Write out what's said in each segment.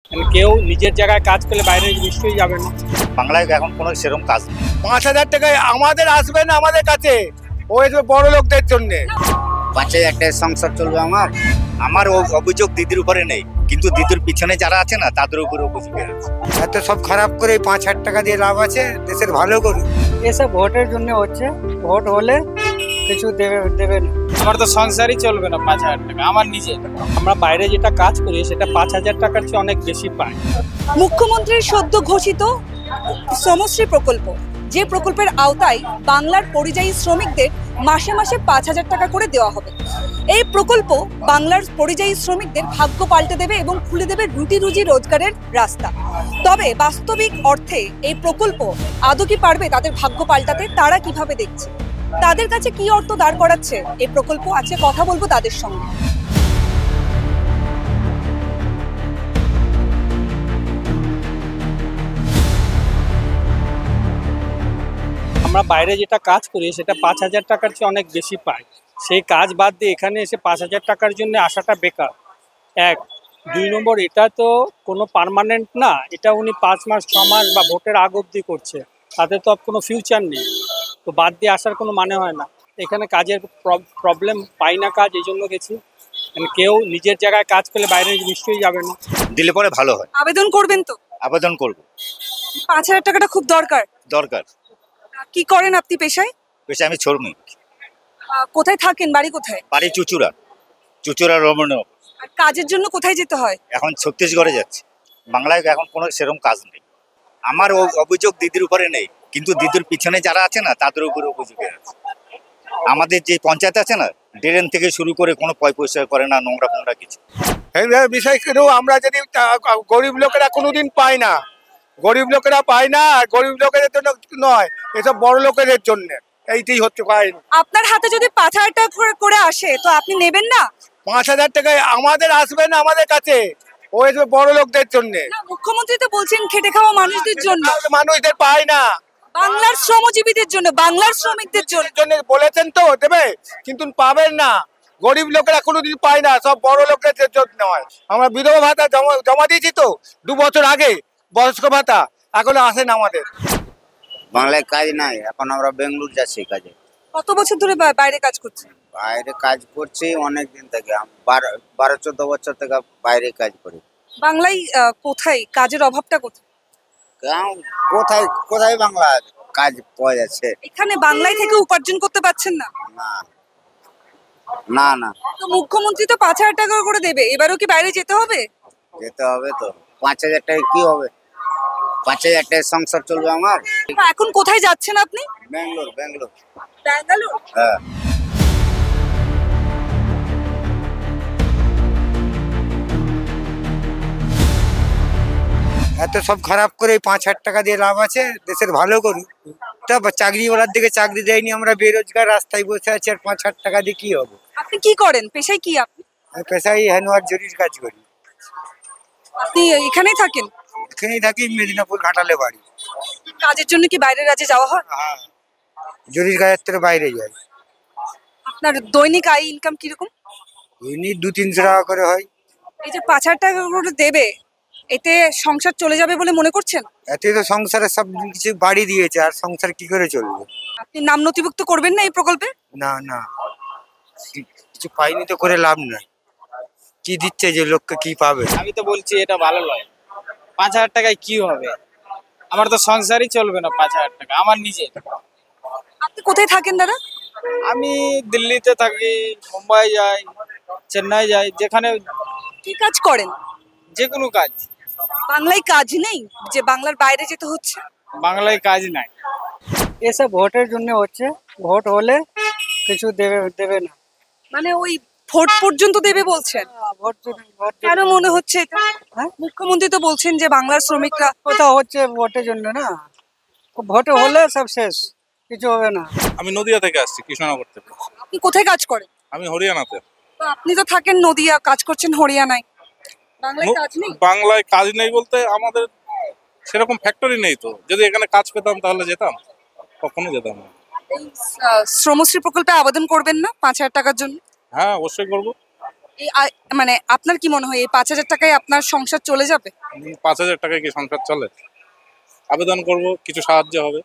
কেউ নিজের জায়গায় কাজ পেলে বাইরে নিশ্চয়ই যাবে না। বাংলায় এখন কোনো সেরকম কাজ নেই। ৫,০০০ টাকায় আমাদের আসবে না, আমাদের কাছে ওই বড় লোকদের জন্য। ৫,০০০ টাকায় সংসার চলবে আমার অভিযোগ দিদির উপরে নেই, কিন্তু দিদির পিছনে যারা আছে না তাদের উপরে অভিযোগ আছে। এত সব খারাপ করে ৫,০০০ টাকা দিয়ে লাভ আছে, দেশের ভালো করুন। এসব ভোটের জন্য হচ্ছে, ভোট হলে কিছু দেবে না। আমার তো সংসারই চলবে না ৫,০০০ টাকা আমার নিজে। আমরা বাইরে যেটা কাজ করি সেটা ৫,০০০ টাকার চেয়ে অনেক বেশি পাই। মুখ্যমন্ত্রীর সদ্য ঘোষিত শ্রমশ্রী প্রকল্প, যে প্রকল্পের আওতায় বাংলার পরিযায়ী শ্রমিকদের মাসে মাসে ৫,০০০ টাকা করে দেওয়া হবে। এই প্রকল্প বাংলার পরিযায়ী শ্রমিকদের ভাগ্য পাল্টে দেবে এবং খুলে দেবে রুটি রুজি রোজগারের রাস্তা। তবে বাস্তবিক অর্থে এই প্রকল্প আদৌ কি পারবে তাদের ভাগ্য পাল্টাতে? তারা কিভাবে দেখছে, তাদের কাছে কি অর্থ দাঁড় করাচ্ছে এই প্রকল্প? আজকে কথা বলবো তাদের সঙ্গে। আমরা বাইরে যেটা কাজ করি সেটা ৫,০০০ টাকার চেয়ে অনেক বেশি পাই। সেই কাজ বাদ দিয়ে এখানে এসে ৫,০০০ টাকার জন্য আসাটা বেকার। এক, ২ নম্বর, এটা তো কোনো পার্মানেন্ট না। এটা উনি ৫ মাস ৬ মাস বা ভোটের আগ অবধি করছে, তাতে তো কোনো ফিউচার নেই। তো বাদ দিয়ে আসার কোনো মানে হয় না। এখানে কাজের প্রবলেম, পাই না কাজ, এই জন্য গেছি। কেউ নিজের জায়গায় কাজ পেলে বাইরে নিশ্চয়ই যাবে না। দিলে পরে ভালো হয়। আবেদন করবেন তো? আবেদন করব। ৫,০০০ টাকাটা খুব দরকার। কি করেন আপনি পেশায়? আমি শ্রমিক। কোথায় থাকেন? বাড়ি কোথায়? বাড়ি চুচুড়া রমণ। আর কাজের জন্য কোথায় যেতে হয়? এখন ছত্তিশগড়ে যাচ্ছে। বাংলায় এখন কোনো সেরকম কাজ নেই। আমার অভিযোগ দিদির উপরে নেই, কিন্তু দিদির পিছনে যারা আছে না তাদের উপরে অভিযোগ আছে। আমাদের যে পঞ্চায়েত আছে না, ড্রেন থেকে শুরু করে কোনো পয়সা করে না, নোংরা ফোংরা কিছু। এই বিষয় কিন্তু আমরা যদি গরিব লোকেরা কোনোদিন পায় না, গরিব লোকেরা পায় না, আর গরিব লোকেদের জন্য নয়, এসব বড় লোকেদের জন্য। এইটাই হচ্ছে কাহিনী। আপনার হাতে যদি ৫,০০০ টাকা করে আসে তো আপনি নেবেন না? ৫,০০০ টাকায় আমাদের আসবে না, আমাদের কাছে ওই বড় লোকদের জন্য। না, মুখ্যমন্ত্রী তো বলছেন খেটে খাওয়া মানুষদের জন্য। মানুষদের পায় না, বাংলার শ্রমজীবীদের জন্য, বাংলার শ্রমিকদের জন্য বলেছেন তো দেবে, কিন্তু পাবেন না। গরিব লোকেরা কোনোদিন পায় না, সব বড় লোকের জন্য হয়। আমরা বিধবা ভাতা জমা দিয়েছি তো 2 বছর আগে, বয়স্ক ভাতা এখনো আসে না আমাদের। বাংলায় কাজ নাই, এখন আমরা বেঙ্গলুরু যাচ্ছি কাজে। কত বছর ধরে বাইরে কাজ করছেন? বাইরে কাজ করছি অনেক দিন থেকে, 12-14 বছর থেকে বাইরে কাজ করি। বাংলায় কোথায় কাজের অভাবটা কোথায়? কোথায় কোথায় বাংলা কাজ পাওয়া যাচ্ছে? এখানে বাংলায় থেকে উপার্জন করতে পারছেন না? না না না। তো মুখ্যমন্ত্রী তো ৫,০০০ টাকা করে দেবে, এবারও কি বাইরে যেতে হবে? যেতে হবে তো। ৫,০০০ টাকায় কি হবে? ৫,০০০ টাকায় সংসার চলবে আমার। এখন কোথায় যাচ্ছেন আপনি? ব্যাঙ্গালোর। ব্যাঙ্গালোর? হ্যাঁ। এত সব খারাপ করে ৫,০০০ টাকা দিয়ে লাভ আছে, দেশের ভালো করুন। তা চাকরিওয়ালার দিকে চাকরি দেয়নি, আমরা বেরোজগার রাস্তায় বসে আছি, আর ৫,০০০ টাকা দিয়ে কি হবে? আপনি কি করেন পেশায়? কি আপনি? পেশায় হ্যান্ডওয়ার্ক জরির কাজ করি। আপনি এখানেই থাকেন? এখানেই থাকি, মেদিনীপুর ঘাটালে বাড়ি। কাজের জন্য কি বাইরের রাজ্যে যাওয়া হয়? হ্যাঁ, জরির কাজের থেকে বাইরে যাই। আপনার দৈনিক আয় ইনকাম কিরকম? দৈনিক 200-300 টাকা করে হয়। এই যে ৫,০০০ টাকা করে দেবে, এতে সংসার চলে যাবে বলে মনে করছেন? এতে তো সংসারের সব কিছু বাড়ি দিয়েছে, আর সংসার কি করে চলবে? আপনি নাম নথিভুক্ত করবেন না এই প্রকল্পে? না, কিছু পাইনি তো করে লাভ নাই। কি দিচ্ছে যে লোককে, কি পাবে? আমি তো বলছি এটা ভালো নয়। ৫,০০০ টাকায় কি হবে? আমার তো সংসারই চলবে না ৫,০০০ টাকা আমার নিজে। আপনি কোথায় থাকেন দাদা? আমি দিল্লিতে থাকি, মুম্বাই যাই, চেন্নাই যাই, যেখানে কি কাজ করেন? যে কোনো কাজ। বাংলায় কাজ নেই যে বাংলার বাইরে যেতে হচ্ছে? বাংলায় কাজ নাই। এসব ভোটের জন্য হচ্ছে, ভোট হলে কিছু দেবে না। মানে ওই ভোট পর্যন্ত দেবে বলছেন? ভোট কেন মনে হচ্ছে এটা? হ্যাঁ? মুখ্যমন্ত্রী তো বলছেন যে বাংলার শ্রমিকরা। কোথাও হচ্ছে ভোটের জন্য না, ভোট হলে সব শেষ, কিছু হবে না। আমি নদিয়া থেকে আসছি, কৃষ্ণনগর থেকে। আপনি কোথায় কাজ করেন? আমি হরিয়ানাতে। তো আপনি তো থাকেন নদিয়া, কাজ করছেন হরিয়ানায়, বাংলায় কাজ নেই? বাংলায় কাজ নেই বলতে আমাদের সেরকম ফ্যাক্টরি নেই তো। যদি এখানে কাজ পেতাম তাহলে যেতাম, কখনো যেতাম না। এই শ্রমশ্রী প্রকল্পে আবেদন করবেন না ৫,০০০ টাকার জন্য? হ্যাঁ, অবশ্যই করবো। মানে আপনার কি মনে হয় এই 5,000 টাকায় আপনার সংসার চলে যাবে? 5,000 টাকায় কি সংসার চলে? আবেদন করব, কিছু সাহায্য হবে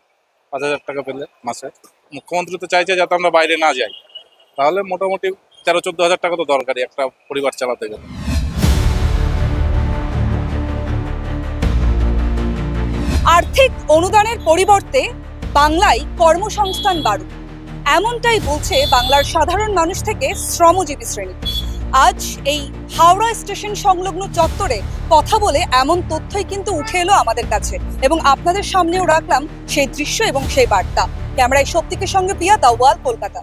5,000 টাকা পেলে মাসে। মুখ্যমন্ত্রী তো চাইছে যাতে আমরা বাইরে না যাই, তাহলে মোটামুটি 13-14 হাজার টাকা তো দরকারি একটা পরিবার চালাতে গেলে। আর্থিক অনুদানের পরিবর্তে বাংলায় কর্মসংস্থান বাড়ুক, এমনটাই বলছে বাংলার সাধারণ মানুষ থেকে শ্রমজীবী শ্রেণী। আজ এই হাওড়া স্টেশন সংলগ্ন চত্বরে কথা বলে এমন তথ্যই কিন্তু উঠে এলো আমাদের কাছে, এবং আপনাদের সামনেও রাখলাম সেই দৃশ্য এবং সেই বার্তা। ক্যামেরায় শক্তিকে সঙ্গে প্রিয়া, দ্য ওয়াল, কলকাতা।